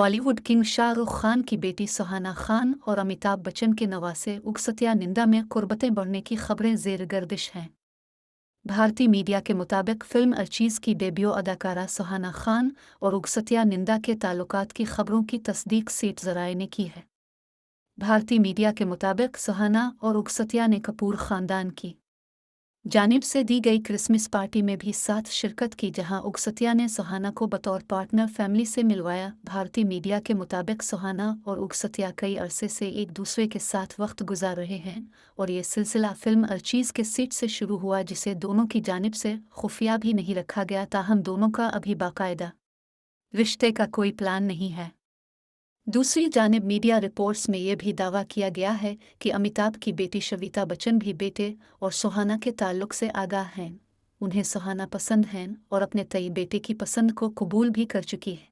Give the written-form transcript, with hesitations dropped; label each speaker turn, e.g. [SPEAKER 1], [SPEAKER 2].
[SPEAKER 1] Bollywood king Shahrukh Khan की बेटी सुहाना खान और अमिताभ बच्चन के नवासे उगसतिया निंदा में कुर्बतें बढ़ने की खबरें ज़ेर गर्दिश हैं। भारतीय मीडिया के मुताबिक फिल्म अर्चीज़ की डेब्यू अदाकारा सुहाना खान और उगसतिया निंदा के ताल्लुकात की खबरों की तस्दीक सेठ ज़राए ने की है। भारतीय मीडिया के मुताबिक सुहाना और उगसतिया ने कपूर ख़ानदान की जानिब से दी गई क्रिसमस पार्टी में भी साथ शिरकत की, जहां उगसतिया ने सुहाना को बतौर पार्टनर फैमिली से मिलवाया। भारतीय मीडिया के मुताबिक सुहाना और उगसतिया कई अरसे से एक दूसरे के साथ वक्त गुजार रहे हैं और ये सिलसिला फिल्म अर्चीज़ के सेट से शुरू हुआ, जिसे दोनों की जानिब से खुफिया भी नहीं रखा गया। ताहम दोनों का अभी बाकायदा रिश्ते का कोई प्लान नहीं है। दूसरी जानिब मीडिया रिपोर्ट्स में यह भी दावा किया गया है कि अमिताभ की बेटी श्वेता बच्चन भी बेटे और सुहाना के ताल्लुक से आगाह हैं। उन्हें सुहाना पसंद हैं और अपने तय बेटे की पसंद को कबूल भी कर चुकी है।